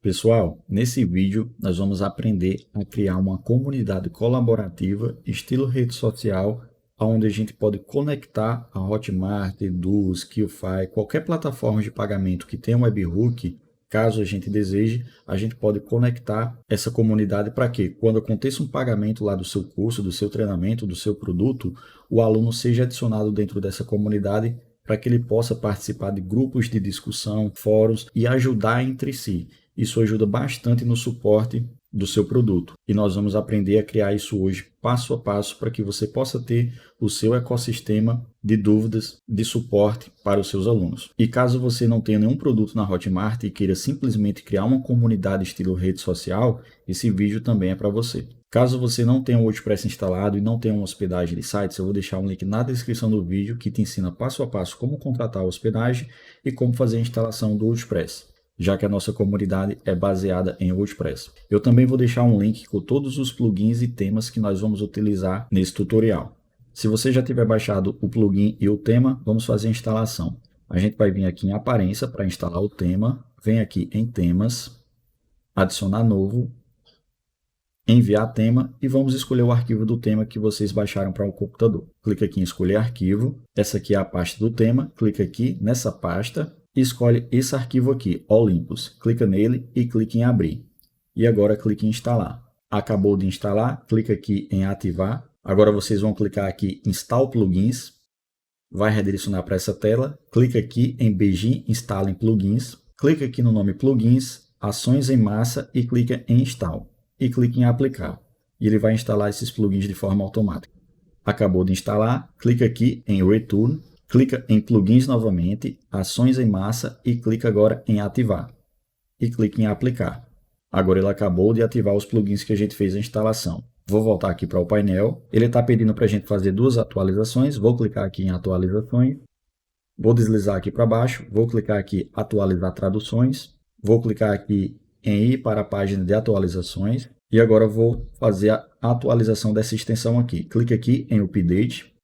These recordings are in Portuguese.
Pessoal, nesse vídeo nós vamos aprender a criar uma comunidade colaborativa estilo rede social, onde a gente pode conectar a Hotmart, Edu, Skillfy, qualquer plataforma de pagamento que tenha um webhook. Caso a gente deseje, a gente pode conectar essa comunidade para que, quando aconteça um pagamento lá do seu curso, do seu treinamento, do seu produto, o aluno seja adicionado dentro dessa comunidade para que ele possa participar de grupos de discussão, fóruns e ajudar entre si. Isso ajuda bastante no suporte do seu produto. E nós vamos aprender a criar isso hoje, passo a passo, para que você possa ter o seu ecossistema de dúvidas, de suporte para os seus alunos. E caso você não tenha nenhum produto na Hotmart e queira simplesmente criar uma comunidade estilo rede social, esse vídeo também é para você. Caso você não tenha o WordPress instalado e não tenha uma hospedagem de sites, eu vou deixar um link na descrição do vídeo que te ensina passo a passo como contratar a hospedagem e como fazer a instalação do WordPress, já que a nossa comunidade é baseada em WordPress. Eu também vou deixar um link com todos os plugins e temas que nós vamos utilizar nesse tutorial. Se você já tiver baixado o plugin e o tema, vamos fazer a instalação. A gente vai vir aqui em aparência para instalar o tema, vem aqui em temas, adicionar novo, enviar tema e vamos escolher o arquivo do tema que vocês baixaram para o computador. Clica aqui em escolher arquivo, essa aqui é a pasta do tema, clica aqui nessa pasta e escolhe esse arquivo aqui, Olympus. Clica nele e clica em abrir. E agora clique em instalar. Acabou de instalar, clica aqui em ativar. Agora vocês vão clicar aqui em Install Plugins, vai redirecionar para essa tela. Clica aqui em Begin Installing Plugins, clica aqui no nome Plugins, Ações em Massa e clica em Install. E clique em aplicar. E ele vai instalar esses plugins de forma automática. Acabou de instalar, clica aqui em Return, clica em plugins novamente, ações em massa e clica agora em ativar. E clique em aplicar. Agora ele acabou de ativar os plugins que a gente fez a instalação. Vou voltar aqui para o painel. Ele está pedindo para a gente fazer duas atualizações. Vou clicar aqui em atualizações. Vou deslizar aqui para baixo. Vou clicar aqui atualizar traduções. Vou clicar aqui em ir para a página de atualizações e agora vou fazer a atualização dessa extensão aqui. Clique aqui em Update,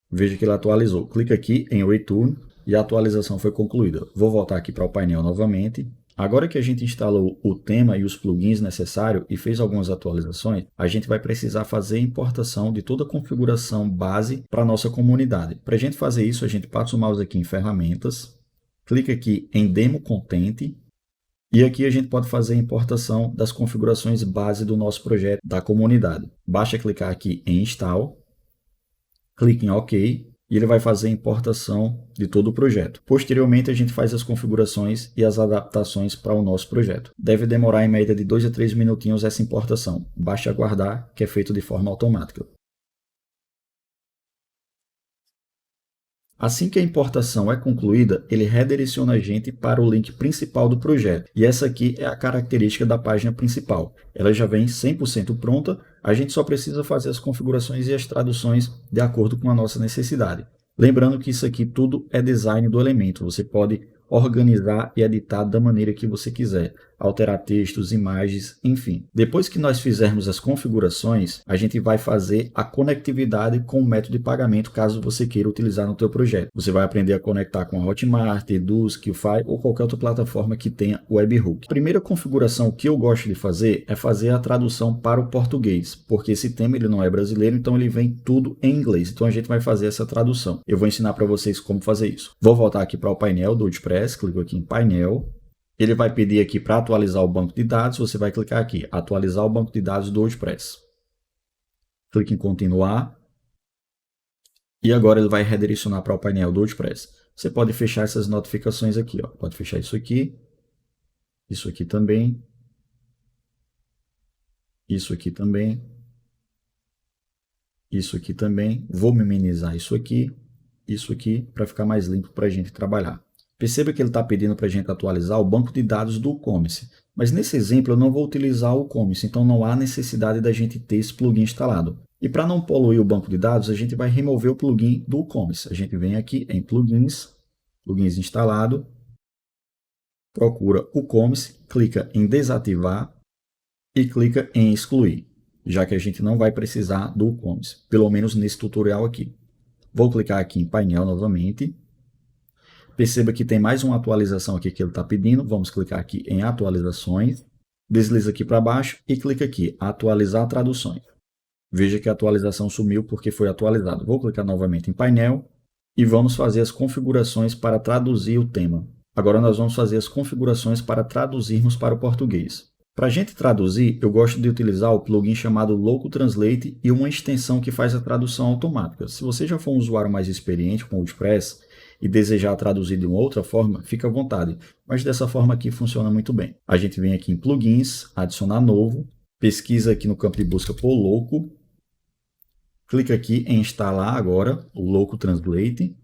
veja que ele atualizou. Clique aqui em Return e a atualização foi concluída. Vou voltar aqui para o painel novamente. Agora que a gente instalou o tema e os plugins necessários e fez algumas atualizações, a gente vai precisar fazer a importação de toda a configuração base para a nossa comunidade. Para a gente fazer isso, a gente passa o mouse aqui em Ferramentas, clica aqui em Demo Content, e aqui a gente pode fazer a importação das configurações base do nosso projeto da comunidade. Basta clicar aqui em Install, clique em OK e ele vai fazer a importação de todo o projeto. Posteriormente a gente faz as configurações e as adaptações para o nosso projeto. Deve demorar em média de 2 a 3 minutinhos essa importação. Basta aguardar que é feito de forma automática. Assim que a importação é concluída, ele redireciona a gente para o link principal do projeto. E essa aqui é a característica da página principal. Ela já vem 100% pronta, a gente só precisa fazer as configurações e as traduções de acordo com a nossa necessidade. Lembrando que isso aqui tudo é design do elemento, você pode organizar e editar da maneira que você quiser, alterar textos, imagens, enfim. Depois que nós fizermos as configurações, a gente vai fazer a conectividade com o método de pagamento, caso você queira utilizar no teu projeto. Você vai aprender a conectar com a Hotmart, Edu, Skillfy ou qualquer outra plataforma que tenha webhook. A primeira configuração que eu gosto de fazer é fazer a tradução para o português, porque esse tema ele não é brasileiro, então ele vem tudo em inglês. Então a gente vai fazer essa tradução. Eu vou ensinar para vocês como fazer isso. Vou voltar aqui para o painel do WordPress, clico aqui em painel. Ele vai pedir aqui para atualizar o banco de dados, você vai clicar aqui, atualizar o banco de dados do WordPress. Clique em continuar. E agora ele vai redirecionar para o painel do WordPress. Você pode fechar essas notificações aqui, ó. Pode fechar isso aqui também, isso aqui também, isso aqui também. Vou minimizar isso aqui para ficar mais limpo para a gente trabalhar. Perceba que ele está pedindo para a gente atualizar o banco de dados do e-commerce. Mas nesse exemplo eu não vou utilizar o e-commerce, então não há necessidade da gente ter esse plugin instalado. E para não poluir o banco de dados, a gente vai remover o plugin do e-commerce. A gente vem aqui em plugins, plugins instalado, procura o e-commerce, clica em desativar e clica em excluir, já que a gente não vai precisar do e-commerce, pelo menos nesse tutorial aqui. Vou clicar aqui em painel novamente. Perceba que tem mais uma atualização aqui que ele está pedindo. Vamos clicar aqui em atualizações. Desliza aqui para baixo e clica aqui, atualizar traduções. Veja que a atualização sumiu porque foi atualizado. Vou clicar novamente em painel e vamos fazer as configurações para traduzir o tema. Agora nós vamos fazer as configurações para traduzirmos para o português. Para a gente traduzir, eu gosto de utilizar o plugin chamado Local Translate e uma extensão que faz a tradução automática. Se você já for um usuário mais experiente com o WordPress e desejar traduzir de uma outra forma, fica à vontade. Mas dessa forma aqui funciona muito bem. A gente vem aqui em plugins, adicionar novo, pesquisa aqui no campo de busca por Local, clica aqui em instalar agora o Local Translate,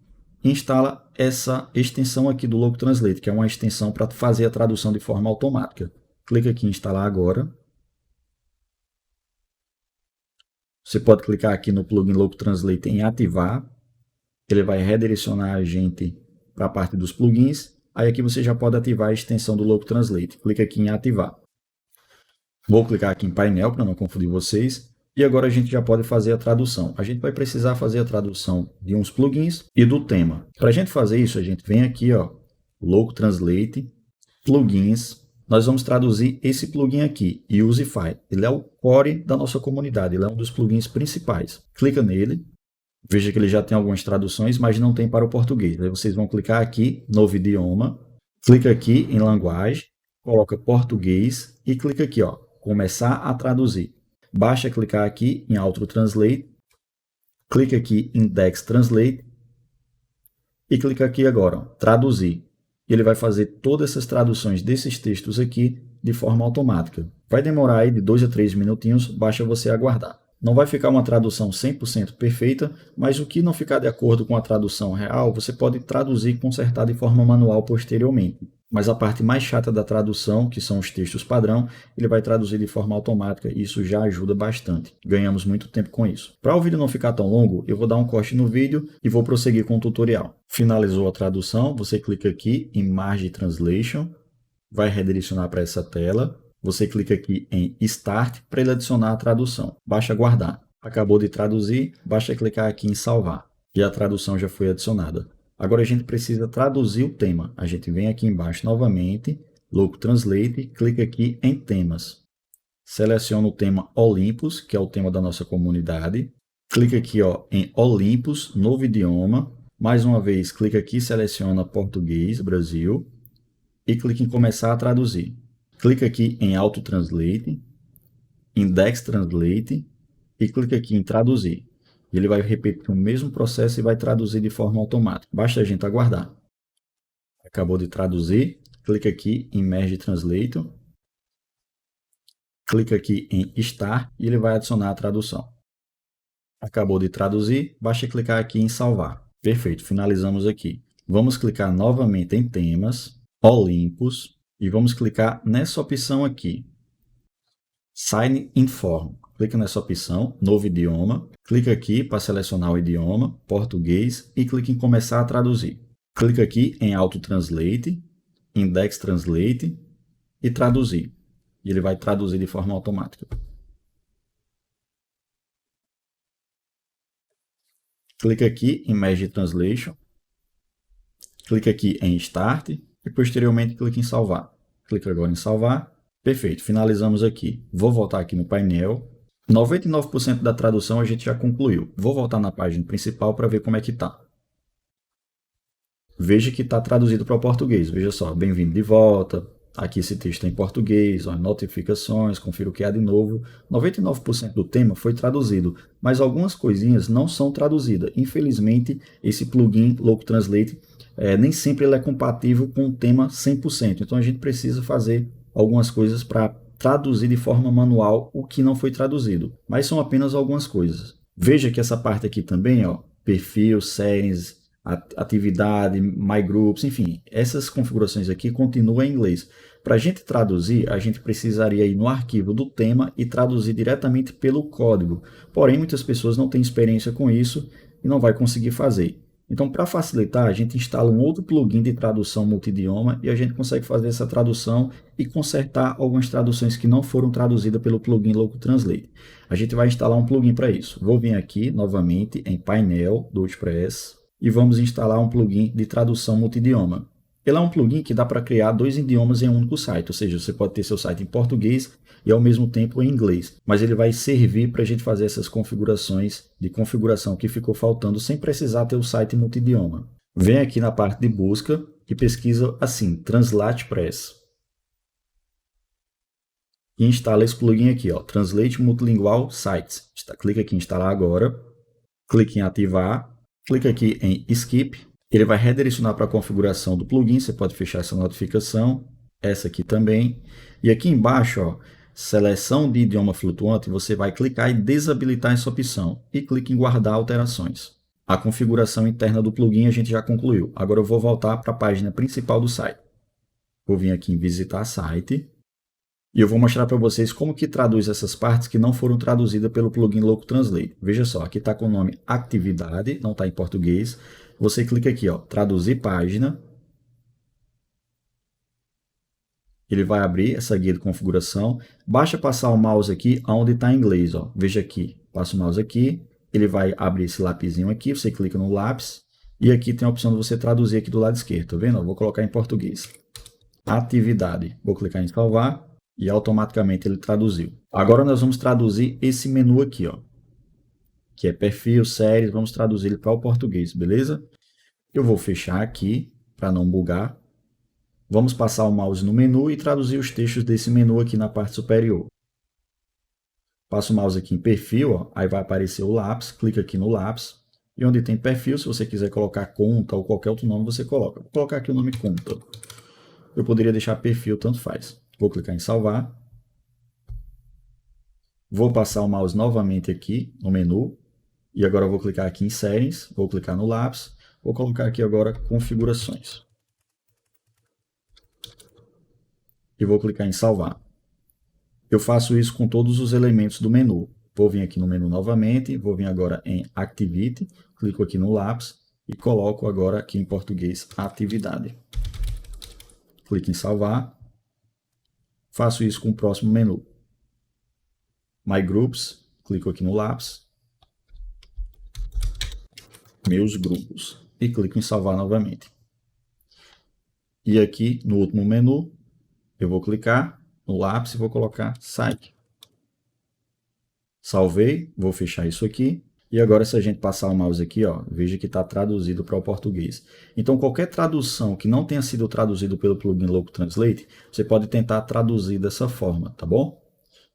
instala essa extensão aqui do Local Translate, que é uma extensão para fazer a tradução de forma automática. Clica aqui em instalar agora. Você pode clicar aqui no plugin Local Translate em ativar. Ele vai redirecionar a gente para a parte dos plugins. Aí aqui você já pode ativar a extensão do Local Translate. Clica aqui em ativar. Vou clicar aqui em painel para não confundir vocês. E agora a gente já pode fazer a tradução. A gente vai precisar fazer a tradução de uns plugins e do tema. Para a gente fazer isso, a gente vem aqui, ó, Local Translate, plugins. Nós vamos traduzir esse plugin aqui, Useify. Ele é o core da nossa comunidade, ele é um dos plugins principais. Clica nele, veja que ele já tem algumas traduções, mas não tem para o português. Aí vocês vão clicar aqui, novo idioma, clica aqui em linguagem, coloca português e clica aqui, ó, começar a traduzir. Basta clicar aqui em Auto Translate, clica aqui em Index Translate e clica aqui agora, ó, traduzir. Ele vai fazer todas essas traduções desses textos aqui de forma automática. Vai demorar aí de 2 a 3 minutinhos, basta você aguardar. Não vai ficar uma tradução 100% perfeita, mas o que não ficar de acordo com a tradução real, você pode traduzir e consertar de forma manual posteriormente. Mas a parte mais chata da tradução, que são os textos padrão, ele vai traduzir de forma automática e isso já ajuda bastante. Ganhamos muito tempo com isso. Para o vídeo não ficar tão longo, eu vou dar um corte no vídeo e vou prosseguir com o tutorial. Finalizou a tradução, você clica aqui em Margin Translation, vai redirecionar para essa tela. Você clica aqui em Start para ele adicionar a tradução. Basta aguardar. Acabou de traduzir, basta clicar aqui em Salvar. E a tradução já foi adicionada. Agora a gente precisa traduzir o tema. A gente vem aqui embaixo novamente, Local Translate, clica aqui em Temas. Seleciona o tema Olympus, que é o tema da nossa comunidade. Clica aqui, ó, em Olympus, novo idioma. Mais uma vez, clica aqui, seleciona Português, Brasil. E clica em Começar a traduzir. Clica aqui em Auto Translate, Index Translate e clica aqui em Traduzir. Ele vai repetir o mesmo processo e vai traduzir de forma automática. Basta a gente aguardar. Acabou de traduzir. Clica aqui em Merge Translator. Clica aqui em Start e ele vai adicionar a tradução. Acabou de traduzir. Basta clicar aqui em Salvar. Perfeito, finalizamos aqui. Vamos clicar novamente em Temas, Olympus e vamos clicar nessa opção aqui. Sign in Form. Clica nessa opção, novo idioma, clica aqui para selecionar o idioma, português, e clica em começar a traduzir. Clica aqui em Auto Translate, Index Translate e traduzir. E ele vai traduzir de forma automática. Clica aqui em Merge Translation, clica aqui em Start e posteriormente clica em Salvar. Clica agora em Salvar. Perfeito, finalizamos aqui. Vou voltar aqui no painel. 99% da tradução a gente já concluiu. Vou voltar na página principal para ver como é que está. Veja que está traduzido para o português. Veja só, bem-vindo de volta. Aqui esse texto é em português, ó, notificações, confira o que há de novo. 99% do tema foi traduzido, mas algumas coisinhas não são traduzidas. Infelizmente, esse plugin Local Translate nem sempre ele é compatível com o tema 100%. Então a gente precisa fazer algumas coisas para traduzir de forma manual o que não foi traduzido, mas são apenas algumas coisas. Veja que essa parte aqui também, ó, perfil, settings, atividade, my groups, enfim, essas configurações aqui continuam em inglês. Para a gente traduzir, a gente precisaria ir no arquivo do tema e traduzir diretamente pelo código. Porém, muitas pessoas não têm experiência com isso e não vai conseguir fazer. Então, para facilitar, a gente instala um outro plugin de tradução multidioma e a gente consegue fazer essa tradução e consertar algumas traduções que não foram traduzidas pelo plugin Local Translate. A gente vai instalar um plugin para isso. Vou vir aqui novamente em painel do WordPress. e vamos instalar um plugin de tradução multidioma. Ele é um plugin que dá para criar 2 idiomas em um único site, ou seja, você pode ter seu site em português e ao mesmo tempo em inglês, mas ele vai servir para a gente fazer essas configurações de configuração que ficou faltando sem precisar ter o site multidioma. Vem aqui na parte de busca e pesquisa assim, Translate Press. E instala esse plugin aqui, ó, Translate Multilingual Sites. Clica aqui em instalar agora, clique em ativar, clica aqui em Skip. Ele vai redirecionar para a configuração do plugin, você pode fechar essa notificação, essa aqui também. E aqui embaixo, ó, seleção de idioma flutuante, você vai clicar e desabilitar essa opção. E clique em guardar alterações. A configuração interna do plugin a gente já concluiu. Agora eu vou voltar para a página principal do site. Vou vir aqui em visitar site. E eu vou mostrar para vocês como que traduz essas partes que não foram traduzidas pelo plugin Loco Translate. Veja só, aqui está com o nome atividade, não está em português. Você clica aqui, ó, traduzir página. Ele vai abrir essa guia de configuração. Basta passar o mouse aqui onde está em inglês, ó. Veja aqui, passa o mouse aqui. Ele vai abrir esse lapisinho aqui, você clica no lápis. E aqui tem a opção de você traduzir aqui do lado esquerdo, tá vendo? Eu vou colocar em português. Atividade. Vou clicar em salvar. E automaticamente ele traduziu. Agora nós vamos traduzir esse menu aqui, ó, que é perfil, séries, vamos traduzir ele para o português, beleza? Eu vou fechar aqui para não bugar. Vamos passar o mouse no menu e traduzir os textos desse menu aqui na parte superior. Passo o mouse aqui em perfil, ó, aí vai aparecer o lápis, clica aqui no lápis. E onde tem perfil, se você quiser colocar conta ou qualquer outro nome, você coloca. Vou colocar aqui o nome conta. Eu poderia deixar perfil, tanto faz. Vou clicar em salvar. Vou passar o mouse novamente aqui no menu. E agora eu vou clicar aqui em séries. Vou clicar no lápis. Vou colocar aqui agora configurações. E vou clicar em salvar. Eu faço isso com todos os elementos do menu. Vou vir aqui no menu novamente. Vou vir agora em Activity. Clico aqui no lápis. E coloco agora aqui em português atividade. Clique em salvar. Faço isso com o próximo menu. My Groups, clico aqui no lápis. Meus grupos. E clico em salvar novamente. E aqui no último menu, eu vou clicar no lápis e vou colocar Site. Salvei, vou fechar isso aqui. E agora se a gente passar o mouse aqui, ó, veja que está traduzido para o português. Então qualquer tradução que não tenha sido traduzido pelo plugin Loco Translate, você pode tentar traduzir dessa forma, tá bom?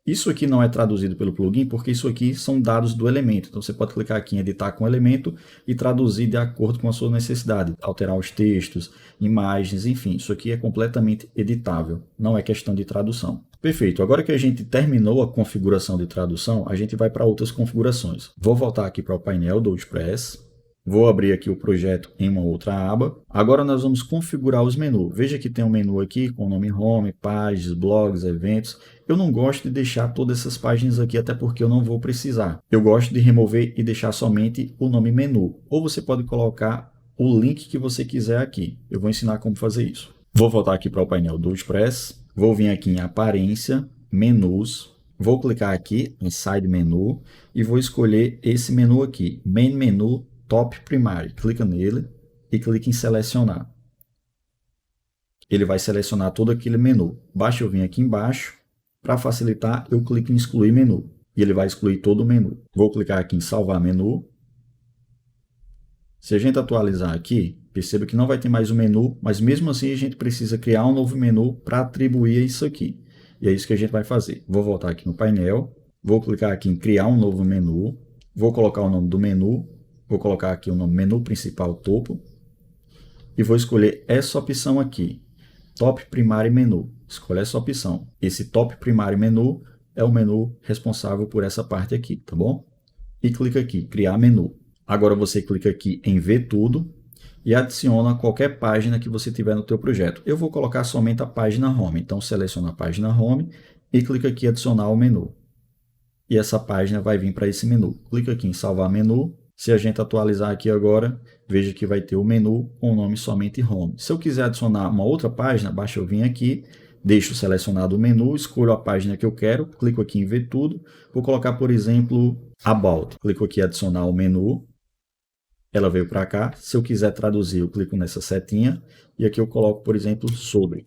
Isso aqui não é traduzido pelo plugin porque isso aqui são dados do elemento. Então você pode clicar aqui em editar com elemento e traduzir de acordo com a sua necessidade. Alterar os textos, imagens, enfim. Isso aqui é completamente editável. Não é questão de tradução. Perfeito. Agora que a gente terminou a configuração de tradução, a gente vai para outras configurações. Vou voltar aqui para o painel do WordPress. Vou abrir aqui o projeto em uma outra aba. Agora nós vamos configurar os menus. Veja que tem um menu aqui com o nome Home, Páginas, Blogs, Eventos. Eu não gosto de deixar todas essas páginas aqui, até porque eu não vou precisar. Eu gosto de remover e deixar somente o nome menu. Ou você pode colocar o link que você quiser aqui. Eu vou ensinar como fazer isso. Vou voltar aqui para o painel do WordPress. Vou vir aqui em Aparência, Menus. Vou clicar aqui em Side Menu e vou escolher esse menu aqui, Main Menu Top Primary. Clica nele e clica em Selecionar. Ele vai selecionar todo aquele menu. Basta eu vir aqui embaixo. Para facilitar, eu clico em Excluir Menu. E ele vai excluir todo o menu. Vou clicar aqui em Salvar Menu. Se a gente atualizar aqui, perceba que não vai ter mais o menu, mas mesmo assim a gente precisa criar um novo menu para atribuir isso aqui. E é isso que a gente vai fazer. Vou voltar aqui no painel. Vou clicar aqui em Criar um novo menu. Vou colocar o nome do menu. Vou colocar aqui o nome Menu Principal Topo. E vou escolher essa opção aqui. Top Primary Menu. Escolhe essa opção. Esse Top Primary Menu é o menu responsável por essa parte aqui, tá bom? E clica aqui, Criar Menu. Agora você clica aqui em Ver Tudo e adiciona qualquer página que você tiver no teu projeto. Eu vou colocar somente a página Home. Então seleciona a página Home e clica aqui em Adicionar ao menu. E essa página vai vir para esse menu. Clica aqui em Salvar Menu. Se a gente atualizar aqui agora, veja que vai ter o menu com o nome somente Home. Se eu quiser adicionar uma outra página, basta eu vir aqui, deixo selecionado o menu, escolho a página que eu quero, clico aqui em Ver Tudo, vou colocar, por exemplo, About. Clico aqui em Adicionar o menu. ela veio para cá. Se eu quiser traduzir, eu clico nessa setinha e aqui eu coloco, por exemplo, sobre.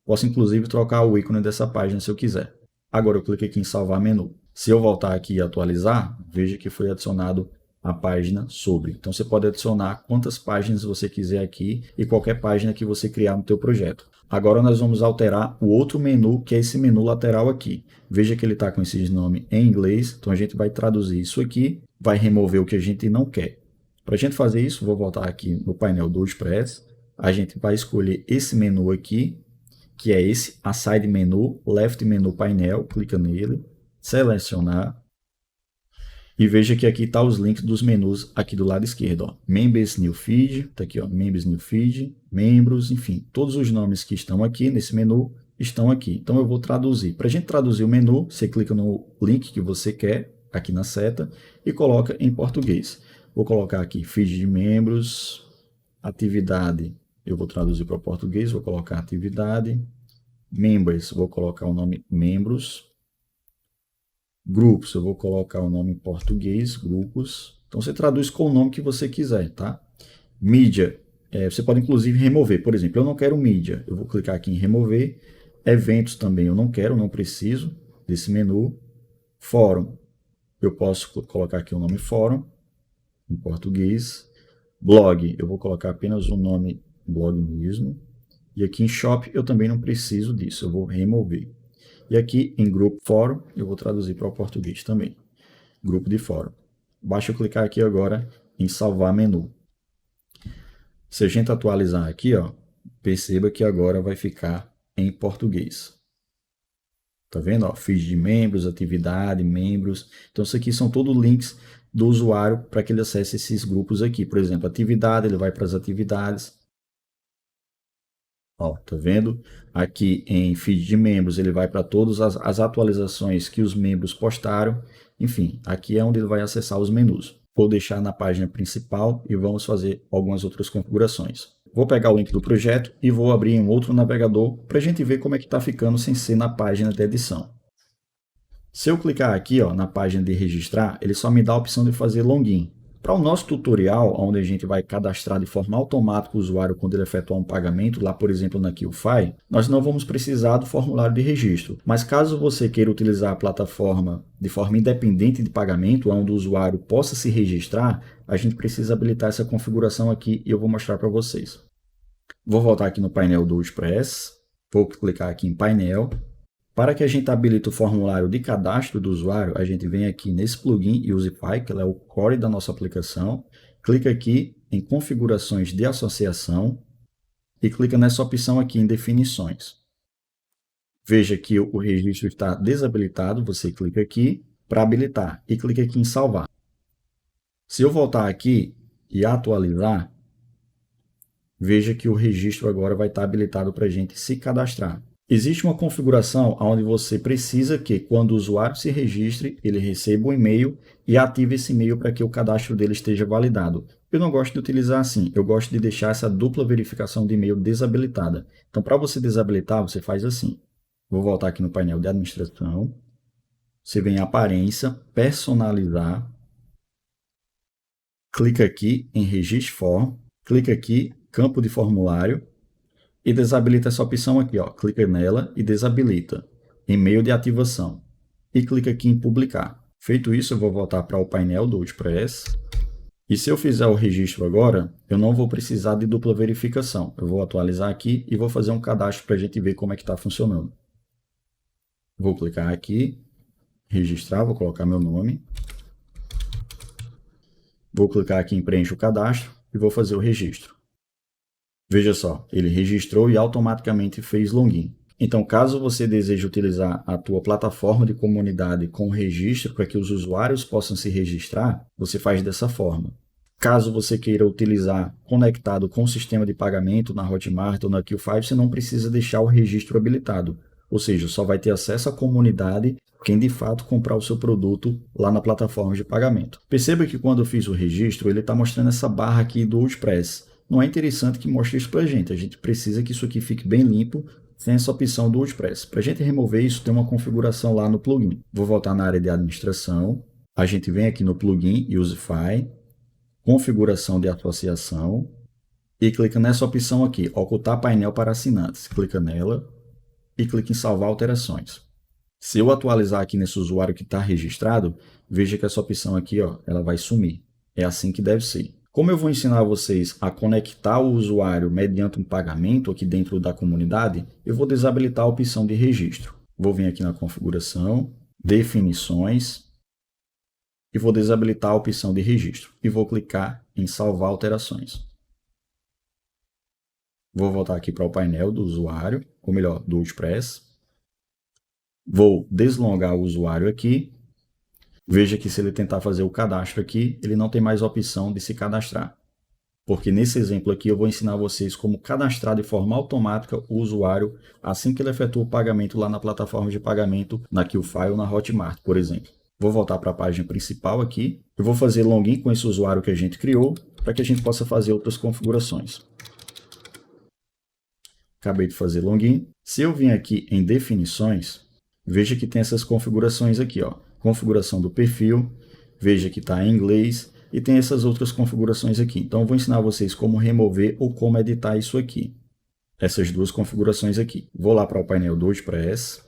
Posso inclusive trocar o ícone dessa página se eu quiser. Agora eu clico aqui em salvar menu. Se eu voltar aqui e atualizar, veja que foi adicionado a página sobre. Então você pode adicionar quantas páginas você quiser aqui e qualquer página que você criar no teu projeto. Agora nós vamos alterar o outro menu, que é esse menu lateral aqui. Veja que ele está com esse nome em inglês, então a gente vai traduzir isso aqui, vai remover o que a gente não quer. Para a gente fazer isso, vou voltar aqui no painel do WordPress, a gente vai escolher esse menu aqui, que é esse, a side menu, left menu painel, clica nele, selecionar, e veja que aqui está os links dos menus aqui do lado esquerdo. Ó. Members New Feed, está aqui, ó, Members New Feed, Membros, enfim, todos os nomes que estão aqui nesse menu estão aqui. Então eu vou traduzir. Para a gente traduzir o menu, você clica no link que você quer, aqui na seta, e coloca em português. Vou colocar aqui Feed de Membros, Atividade, eu vou traduzir para o português, vou colocar Atividade, Members, vou colocar o nome Membros, Grupos, eu vou colocar o nome em português, grupos. Então você traduz com o nome que você quiser, tá? Mídia, você pode inclusive remover. Por exemplo, eu não quero mídia, eu vou clicar aqui em remover. Eventos também eu não quero, não preciso desse menu. Fórum, eu posso colocar aqui o nome fórum, em português. Blog, eu vou colocar apenas o nome blog mesmo. E aqui em shop eu também não preciso disso, eu vou remover. E aqui em grupo fórum, eu vou traduzir para o português também. Grupo de fórum. Basta eu clicar aqui agora em salvar menu. Se a gente atualizar aqui, ó, perceba que agora vai ficar em português. Tá vendo? Ó, feed de membros, atividade, membros. Então, isso aqui são todos links do usuário para que ele acesse esses grupos aqui. Por exemplo, atividade, ele vai para as atividades. Ó, tá vendo? Aqui em feed de membros, ele vai para todas as atualizações que os membros postaram. Enfim, aqui é onde ele vai acessar os menus. Vou deixar na página principal e vamos fazer algumas outras configurações. Vou pegar o link do projeto e vou abrir em um outro navegador para a gente ver como é que está ficando sem ser na página de edição. Se eu clicar aqui, ó, na página de registrar, ele só me dá a opção de fazer login. Para o nosso tutorial, onde a gente vai cadastrar de forma automática o usuário quando ele efetuar um pagamento, lá por exemplo na QFi, nós não vamos precisar do formulário de registro. Mas caso você queira utilizar a plataforma de forma independente de pagamento, onde o usuário possa se registrar, a gente precisa habilitar essa configuração aqui e eu vou mostrar para vocês. Vou voltar aqui no painel do WordPress, vou clicar aqui em painel. Para que a gente habilite o formulário de cadastro do usuário, a gente vem aqui nesse plugin UseFi, que é o core da nossa aplicação, clica aqui em configurações de associação e clica nessa opção aqui em definições. Veja que o registro está desabilitado, você clica aqui para habilitar e clica aqui em salvar. Se eu voltar aqui e atualizar, veja que o registro agora vai estar habilitado para a gente se cadastrar. Existe uma configuração onde você precisa que, quando o usuário se registre, ele receba um e-mail e ative esse e-mail para que o cadastro dele esteja validado. Eu não gosto de utilizar assim, eu gosto de deixar essa dupla verificação de e-mail desabilitada. Então, para você desabilitar, você faz assim. Vou voltar aqui no painel de administração. Você vem em aparência, personalizar. Clica aqui em Registre Form. Clica aqui, campo de formulário. E desabilita essa opção aqui, ó. Clica nela e desabilita. E-mail de ativação. E clica aqui em publicar. Feito isso, eu vou voltar para o painel do WordPress. E se eu fizer o registro agora, eu não vou precisar de dupla verificação. Eu vou atualizar aqui e vou fazer um cadastro para a gente ver como é que está funcionando. Vou clicar aqui, registrar, vou colocar meu nome. Vou clicar aqui em preenche o cadastro e vou fazer o registro. Veja só, ele registrou e automaticamente fez login. Então, caso você deseje utilizar a tua plataforma de comunidade com registro para que os usuários possam se registrar, você faz dessa forma. Caso você queira utilizar conectado com o sistema de pagamento na Hotmart ou na QFi, você não precisa deixar o registro habilitado. Ou seja, só vai ter acesso à comunidade quem de fato comprar o seu produto lá na plataforma de pagamento. Perceba que quando eu fiz o registro, ele está mostrando essa barra aqui do WordPress. Não é interessante que mostre isso para a gente precisa que isso aqui fique bem limpo, sem essa opção do WordPress. Para a gente remover isso, tem uma configuração lá no plugin. Vou voltar na área de administração, a gente vem aqui no plugin UseFi, configuração de associação e clica nessa opção aqui, ocultar painel para assinantes. Clica nela e clica em salvar alterações. Se eu atualizar aqui nesse usuário que está registrado, veja que essa opção aqui, ó, ela vai sumir. É assim que deve ser. Como eu vou ensinar vocês a conectar o usuário mediante um pagamento aqui dentro da comunidade, eu vou desabilitar a opção de registro. Vou vir aqui na configuração, definições, e vou desabilitar a opção de registro. E vou clicar em salvar alterações. Vou voltar aqui para o painel do usuário, ou melhor, do WordPress. Vou deslongar o usuário aqui. Veja que se ele tentar fazer o cadastro aqui, ele não tem mais a opção de se cadastrar. Porque nesse exemplo aqui eu vou ensinar vocês como cadastrar de forma automática o usuário assim que ele efetua o pagamento lá na plataforma de pagamento, na QFI ou na Hotmart, por exemplo. Vou voltar para a página principal aqui. Eu vou fazer login com esse usuário que a gente criou para que a gente possa fazer outras configurações. Acabei de fazer login. Se eu vim aqui em definições, veja que tem essas configurações aqui, ó. Configuração do perfil, veja que está em inglês e tem essas outras configurações aqui. Então, eu vou ensinar vocês como remover ou como editar isso aqui. Essas duas configurações aqui. Vou lá para o painel do WordPress.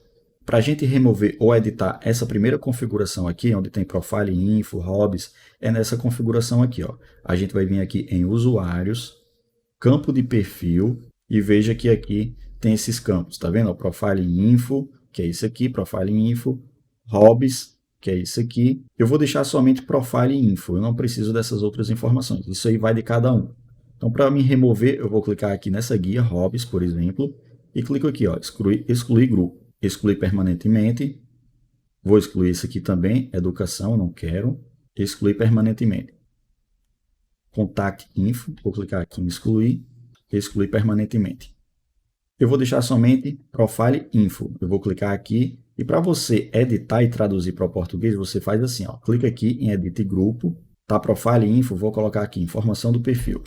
Para a gente remover ou editar essa primeira configuração aqui, onde tem Profile Info, Hobbies, é nessa configuração aqui, ó. A gente vai vir aqui em Usuários, Campo de Perfil, e veja que aqui tem esses campos, tá vendo? O Profile Info, que é isso aqui, Profile Info, Hobbies, que é isso aqui. Eu vou deixar somente Profile Info, eu não preciso dessas outras informações. Isso aí vai de cada um. Então, para me remover, eu vou clicar aqui nessa guia, Hobbies, por exemplo, e clico aqui, ó, excluir grupo, excluir permanentemente. Vou excluir isso aqui também, Educação, não quero. Excluir permanentemente. Contact Info, vou clicar aqui em excluir. Excluir permanentemente. Eu vou deixar somente Profile Info. Eu vou clicar aqui e para você editar e traduzir para o português, você faz assim, ó, clica aqui em Edit Grupo, tá Profile Info, vou colocar aqui informação do perfil.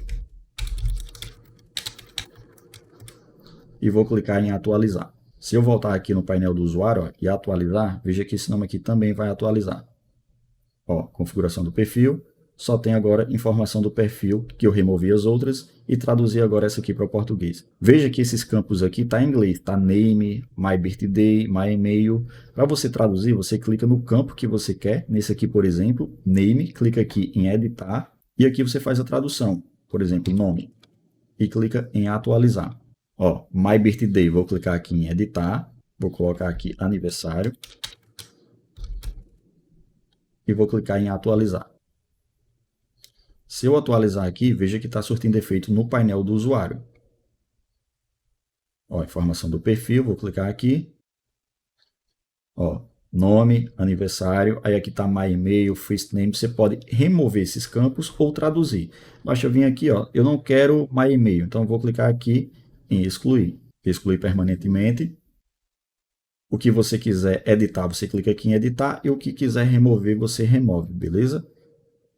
E vou clicar em atualizar. Se eu voltar aqui no painel do usuário, ó, e atualizar, veja que esse nome aqui também vai atualizar. Ó, configuração do perfil. Só tem agora informação do perfil, que eu removi as outras e traduzi agora essa aqui para o português. Veja que esses campos aqui tá em inglês, tá name, my birthday, my email. Para você traduzir, você clica no campo que você quer, nesse aqui, por exemplo, name, clica aqui em editar e aqui você faz a tradução, por exemplo, nome, e clica em atualizar. Ó, my birthday, vou clicar aqui em editar, vou colocar aqui aniversário e vou clicar em atualizar. Se eu atualizar aqui, veja que está surtindo efeito no painel do usuário. Ó, informação do perfil, vou clicar aqui. Ó, nome, aniversário, aí aqui está my email, first name. Você pode remover esses campos ou traduzir. Basta eu vir aqui, ó, eu não quero my email, então eu vou clicar aqui em excluir. Excluir permanentemente. O que você quiser editar, você clica aqui em editar, e o que quiser remover, você remove, beleza?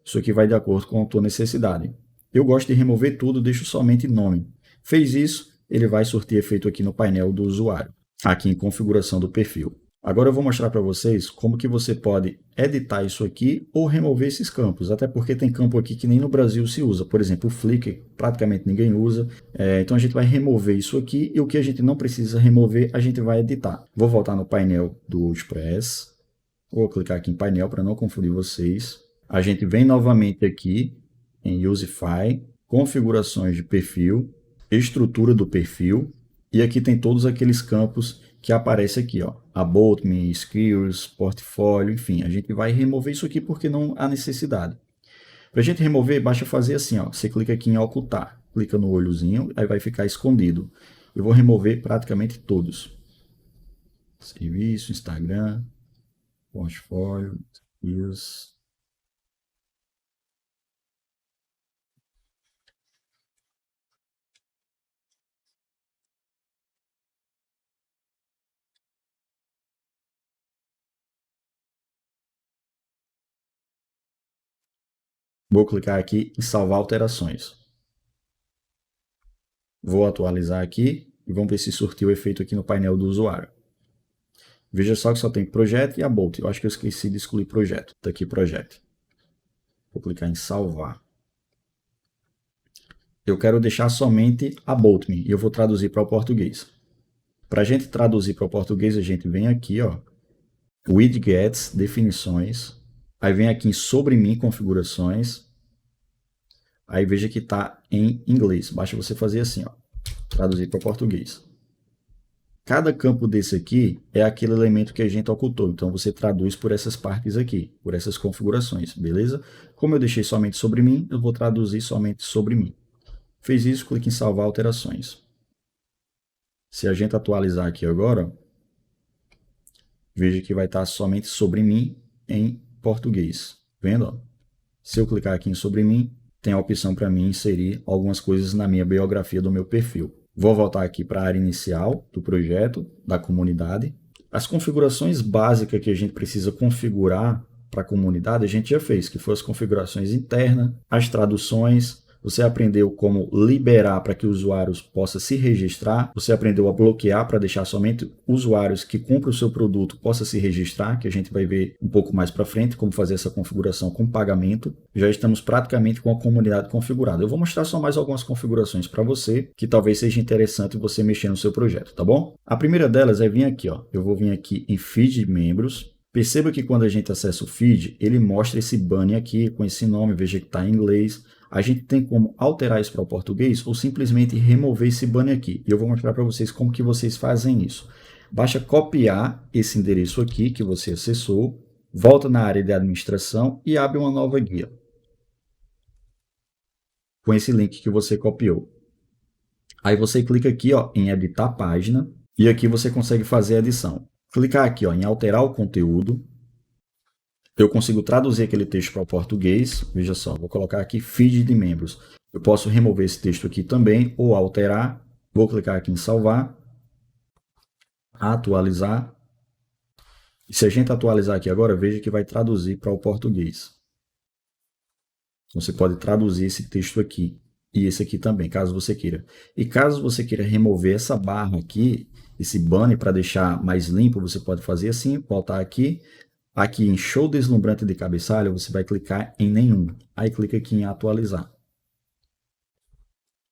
Isso aqui vai de acordo com a tua necessidade. Eu gosto de remover tudo, deixo somente nome. Fez isso, ele vai surtir efeito aqui no painel do usuário, aqui em configuração do perfil. Agora eu vou mostrar para vocês como que você pode editar isso aqui ou remover esses campos, até porque tem campo aqui que nem no Brasil se usa. Por exemplo, o Flickr, praticamente ninguém usa. Então a gente vai remover isso aqui e o que a gente não precisa remover, a gente vai editar. Vou voltar no painel do WordPress. Vou clicar aqui em painel para não confundir vocês. A gente vem novamente aqui em Usify, configurações de perfil, estrutura do perfil, e aqui tem todos aqueles campos que aparecem aqui, ó, About Me, Skills, Portfólio, enfim, a gente vai remover isso aqui porque não há necessidade. Para a gente remover, basta fazer assim, ó, você clica aqui em ocultar, clica no olhozinho, aí vai ficar escondido. Eu vou remover praticamente todos. Serviço, Instagram, Portfólio, Skills. Vou clicar aqui em salvar alterações. Vou atualizar aqui e vamos ver se surtiu o efeito aqui no painel do usuário. Veja só que só tem projeto e a Bolt. Eu acho que eu esqueci de excluir projeto. Está aqui projeto. Vou clicar em salvar. eu quero deixar somente About Me, e eu vou traduzir para o português. Para a gente traduzir para o português, a gente vem aqui, ó, widgets, definições, aí vem aqui em sobre mim, configurações, aí veja que está em inglês, basta você fazer assim, ó, traduzir para o português. Cada campo desse aqui é aquele elemento que a gente ocultou, então você traduz por essas partes aqui, por essas configurações, beleza? Como eu deixei somente sobre mim, eu vou traduzir somente sobre mim. Fez isso, clique em salvar alterações. Se a gente atualizar aqui agora, veja que vai estar somente sobre mim em português. Vendo? Se eu clicar aqui em sobre mim, tem a opção para mim inserir algumas coisas na minha biografia do meu perfil. Vou voltar aqui para a área inicial do projeto, da comunidade. As configurações básicas que a gente precisa configurar para a comunidade, a gente já fez, que foram as configurações internas, as traduções. Você aprendeu como liberar para que usuários possam se registrar. Você aprendeu a bloquear para deixar somente usuários que comprem o seu produto possam se registrar, que a gente vai ver um pouco mais para frente como fazer essa configuração com pagamento. Já estamos praticamente com a comunidade configurada. Eu vou mostrar só mais algumas configurações para você, que talvez seja interessante você mexer no seu projeto, tá bom? A primeira delas é vir aqui, ó. Eu vou vir aqui em feed de membros. Perceba que quando a gente acessa o feed, ele mostra esse banner aqui com esse nome, veja que está em inglês. A gente tem como alterar isso para o português ou simplesmente remover esse banner aqui. E eu vou mostrar para vocês como que vocês fazem isso. Basta copiar esse endereço aqui que você acessou, volta na área de administração e abre uma nova guia com esse link que você copiou. Aí você clica aqui, ó, em editar página e aqui você consegue fazer a edição. Clicar aqui, ó, em alterar o conteúdo. Eu consigo traduzir aquele texto para o português. Veja só, vou colocar aqui feed de membros. Eu posso remover esse texto aqui também ou alterar. Vou clicar aqui em salvar, atualizar. E se a gente atualizar aqui agora, veja que vai traduzir para o português. Então, você pode traduzir esse texto aqui e esse aqui também, caso você queira. E caso você queira remover essa barra aqui, esse banner para deixar mais limpo, você pode fazer assim, voltar aqui. Aqui em show deslumbrante de cabeçalho, você vai clicar em nenhum. Aí clica aqui em atualizar.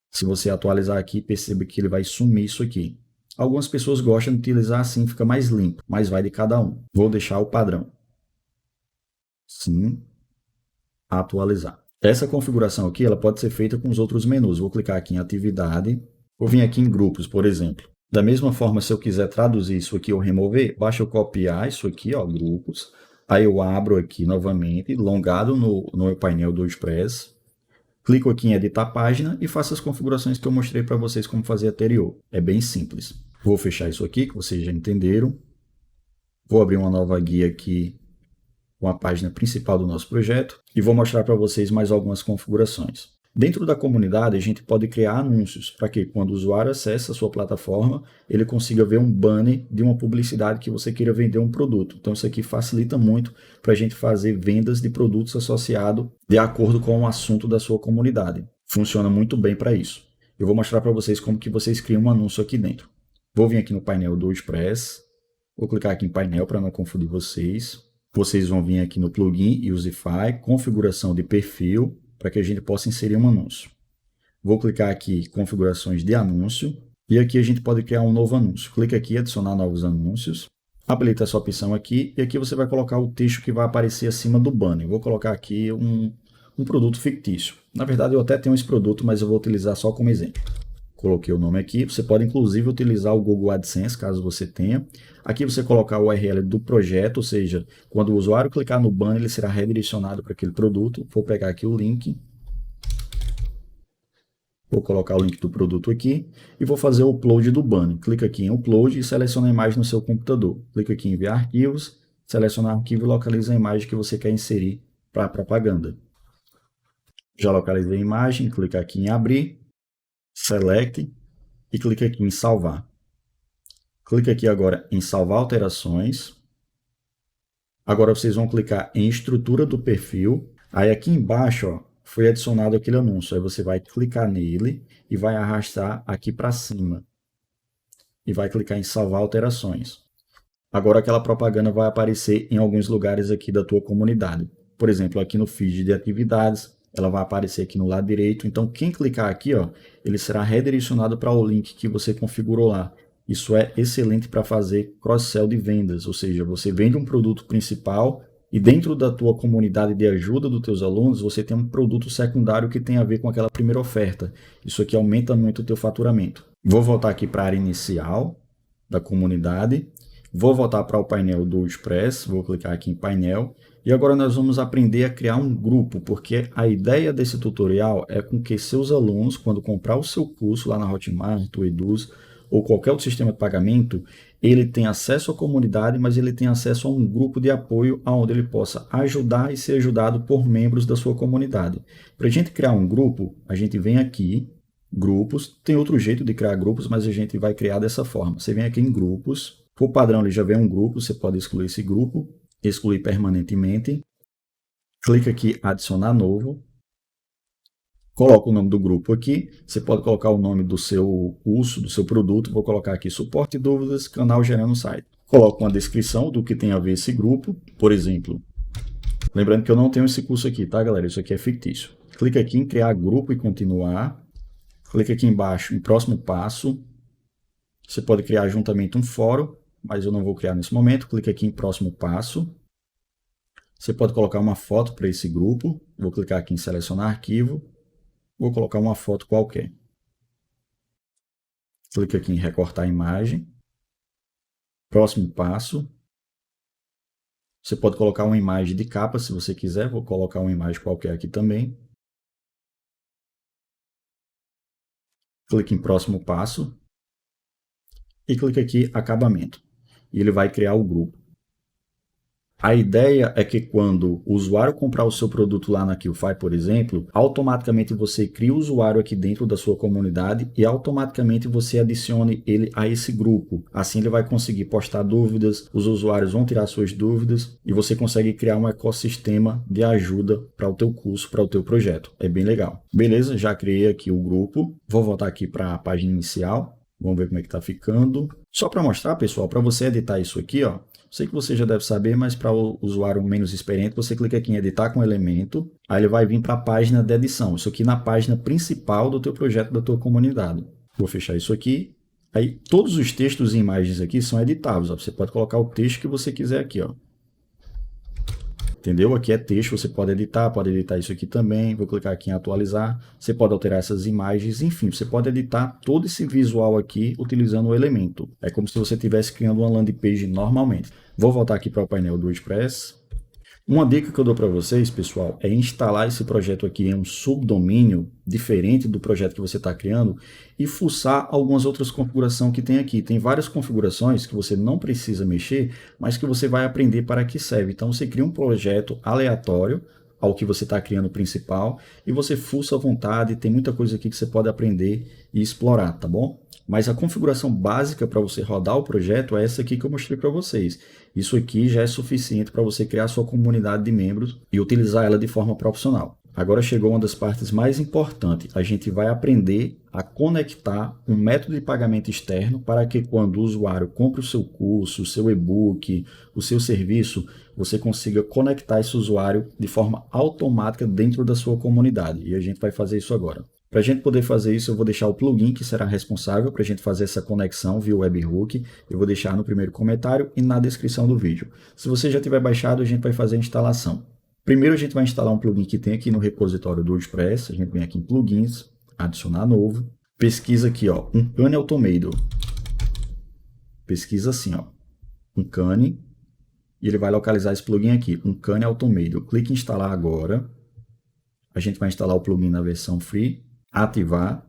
Se você atualizar aqui, perceba que ele vai sumir isso aqui. Algumas pessoas gostam de utilizar assim, fica mais limpo, mas vai de cada um. Vou deixar o padrão. Sim, atualizar. Essa configuração aqui, ela pode ser feita com os outros menus. Vou clicar aqui em atividade, vou vir aqui em grupos, por exemplo. Da mesma forma, se eu quiser traduzir isso aqui ou remover, basta eu copiar isso aqui, ó, grupos. Aí eu abro aqui novamente, logado no meu painel do Express. Clico aqui em editar página e faço as configurações que eu mostrei para vocês como fazer anterior. É bem simples. Vou fechar isso aqui, que vocês já entenderam. Vou abrir uma nova guia aqui com a página principal do nosso projeto e vou mostrar para vocês mais algumas configurações. Dentro da comunidade, a gente pode criar anúncios para que, quando o usuário acessa a sua plataforma, ele consiga ver um banner de uma publicidade que você queira vender um produto. Então, isso aqui facilita muito para a gente fazer vendas de produtos associados de acordo com o assunto da sua comunidade. Funciona muito bem para isso. Eu vou mostrar para vocês como que vocês criam um anúncio aqui dentro. Vou vir aqui no painel do Express, vou clicar aqui em painel para não confundir vocês. Vocês vão vir aqui no plugin Usify, configuração de perfil, para que a gente possa inserir um anúncio. Vou clicar aqui configurações de anúncio e aqui a gente pode criar um novo anúncio. Clica aqui adicionar novos anúncios, habilita essa opção aqui e aqui você vai colocar o texto que vai aparecer acima do banner. Vou colocar aqui um produto fictício. Na verdade eu até tenho esse produto, mas eu vou utilizar só como exemplo. Coloquei o nome aqui, você pode inclusive utilizar o Google AdSense, caso você tenha. Aqui você colocar o URL do projeto, ou seja, quando o usuário clicar no banner, ele será redirecionado para aquele produto. Vou pegar aqui o link. Vou colocar o link do produto aqui e vou fazer o upload do banner. Clica aqui em upload e seleciona a imagem no seu computador. Clica aqui em enviar arquivos, seleciona o arquivo e localiza a imagem que você quer inserir para a propaganda. Já localizei a imagem, clica aqui em abrir. Select e clica aqui em salvar. Clica aqui agora em salvar alterações. Agora vocês vão clicar em estrutura do perfil. Aí aqui embaixo, ó, foi adicionado aquele anúncio. Aí você vai clicar nele e vai arrastar aqui para cima. E vai clicar em salvar alterações. Agora aquela propaganda vai aparecer em alguns lugares aqui da tua comunidade. Por exemplo, aqui no feed de atividades, ela vai aparecer aqui no lado direito. Então, quem clicar aqui, ó, ele será redirecionado para o link que você configurou lá. Isso é excelente para fazer cross-sell de vendas, ou seja, você vende um produto principal e dentro da tua comunidade de ajuda dos teus alunos, você tem um produto secundário que tem a ver com aquela primeira oferta. Isso aqui aumenta muito o teu faturamento. Vou voltar aqui para a área inicial da comunidade. Vou voltar para o painel do Express, vou clicar aqui em painel. E agora nós vamos aprender a criar um grupo, porque a ideia desse tutorial é com que seus alunos, quando comprar o seu curso lá na Hotmart, o Eduz, ou qualquer outro sistema de pagamento, ele tem acesso à comunidade, mas ele tem acesso a um grupo de apoio onde ele possa ajudar e ser ajudado por membros da sua comunidade. Para a gente criar um grupo, a gente vem aqui, grupos, tem outro jeito de criar grupos, mas a gente vai criar dessa forma. Você vem aqui em grupos, por padrão ele já vem um grupo, você pode excluir esse grupo, excluir permanentemente, clica aqui adicionar novo, coloca o nome do grupo aqui, você pode colocar o nome do seu curso, do seu produto, vou colocar aqui suporte e dúvidas, canal gerando site. Coloco uma descrição do que tem a ver esse grupo, por exemplo, lembrando que eu não tenho esse curso aqui, tá galera, isso aqui é fictício. Clica aqui em criar grupo e continuar, clica aqui embaixo em próximo passo, você pode criar juntamente um fórum, mas eu não vou criar nesse momento, clica aqui em próximo passo, você pode colocar uma foto para esse grupo, vou clicar aqui em selecionar arquivo, vou colocar uma foto qualquer. Clica aqui em recortar a imagem. Próximo passo. Você pode colocar uma imagem de capa se você quiser. Vou colocar uma imagem qualquer aqui também. Clique em próximo passo. E clique aqui acabamento. E ele vai criar o grupo. A ideia é que quando o usuário comprar o seu produto lá na QFi, por exemplo, automaticamente você cria o usuário aqui dentro da sua comunidade e automaticamente você adicione ele a esse grupo. Assim ele vai conseguir postar dúvidas, os usuários vão tirar suas dúvidas e você consegue criar um ecossistema de ajuda para o teu curso, para o teu projeto. É bem legal. Beleza, já criei aqui o grupo. Vou voltar aqui para a página inicial. Vamos ver como é que está ficando. Só para mostrar, pessoal, para você editar isso aqui, ó. Sei que você já deve saber, mas para o usuário menos experiente, você clica aqui em editar com elemento, aí ele vai vir para a página de edição. Isso aqui na página principal do teu projeto, da tua comunidade. Vou fechar isso aqui. Aí todos os textos e imagens aqui são editáveis. Ó. Você pode colocar o texto que você quiser aqui, ó. Entendeu? Aqui é texto, você pode editar isso aqui também. Vou clicar aqui em atualizar. Você pode alterar essas imagens, enfim, você pode editar todo esse visual aqui utilizando o elemento. É como se você estivesse criando uma landing page normalmente. Vou voltar aqui para o painel do Express. Uma dica que eu dou para vocês, pessoal, é instalar esse projeto aqui em um subdomínio diferente do projeto que você está criando e fuçar algumas outras configurações que tem aqui. Tem várias configurações que você não precisa mexer, mas que você vai aprender para que serve. Então você cria um projeto aleatório ao que você está criando principal e você fuça à vontade, tem muita coisa aqui que você pode aprender e explorar, tá bom? Mas a configuração básica para você rodar o projeto é essa aqui que eu mostrei para vocês. Isso aqui já é suficiente para você criar sua comunidade de membros e utilizar ela de forma profissional. Agora chegou uma das partes mais importantes. A gente vai aprender a conectar um método de pagamento externo para que quando o usuário compre o seu curso, o seu e-book, o seu serviço, você consiga conectar esse usuário de forma automática dentro da sua comunidade. E a gente vai fazer isso agora. Para a gente poder fazer isso, eu vou deixar o plugin que será responsável para a gente fazer essa conexão via webhook. Eu vou deixar no primeiro comentário e na descrição do vídeo. Se você já tiver baixado, a gente vai fazer a instalação. Primeiro a gente vai instalar um plugin que tem aqui no repositório do WordPress. A gente vem aqui em plugins, adicionar novo. Pesquisa aqui, ó, Uncanny Automator. Pesquisa assim, ó, Uncanny. E ele vai localizar esse plugin aqui, Uncanny Automator. Clique em instalar agora. A gente vai instalar o plugin na versão free. Ativar.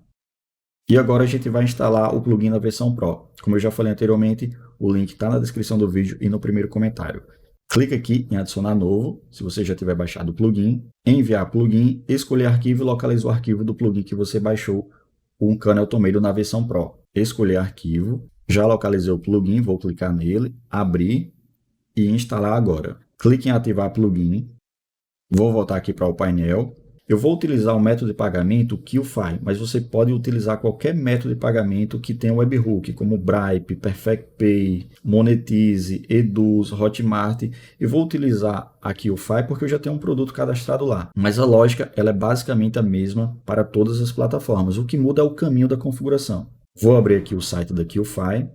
E agora a gente vai instalar o plugin na versão Pro. Como eu já falei anteriormente, o link está na descrição do vídeo e no primeiro comentário. Clica aqui em adicionar novo, se você já tiver baixado o plugin, enviar plugin, escolher arquivo e localizar o arquivo do plugin que você baixou, o Uncanny Automator na versão Pro. Escolher arquivo, já localizei o plugin, vou clicar nele, abrir e instalar agora. Clique em ativar plugin, vou voltar aqui para o painel. Eu vou utilizar o método de pagamento QFI, mas você pode utilizar qualquer método de pagamento que tenha webhook, como Bripe, PerfectPay, Monetize, Eduz, Hotmart. Eu vou utilizar a QFI porque eu já tenho um produto cadastrado lá. Mas a lógica ela é basicamente a mesma para todas as plataformas. O que muda é o caminho da configuração. Vou abrir aqui o site da QFI.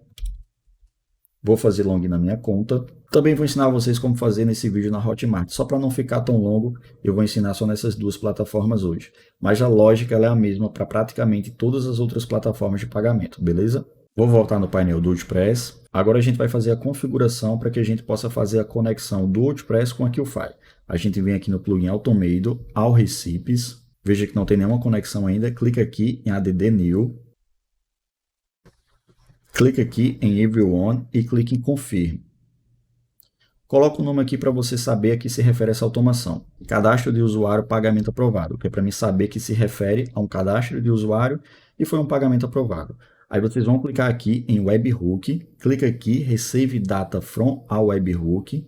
Vou fazer login na minha conta. Também vou ensinar vocês como fazer nesse vídeo na Hotmart. Só para não ficar tão longo, eu vou ensinar só nessas duas plataformas hoje. Mas a lógica ela é a mesma para praticamente todas as outras plataformas de pagamento, beleza? Vou voltar no painel do WordPress. Agora a gente vai fazer a configuração para que a gente possa fazer a conexão do WordPress com a QFI. A gente vem aqui no plugin Automado, ao Recipes. Veja que não tem nenhuma conexão ainda. Clica aqui em Add New. Clique aqui em Everyone e clique em Confirm. Coloco o nome aqui para você saber a que se refere essa automação. Cadastro de usuário, pagamento aprovado, que é para mim saber que se refere a um cadastro de usuário e foi um pagamento aprovado. Aí vocês vão clicar aqui em Webhook, clica aqui, Receive Data from a Webhook.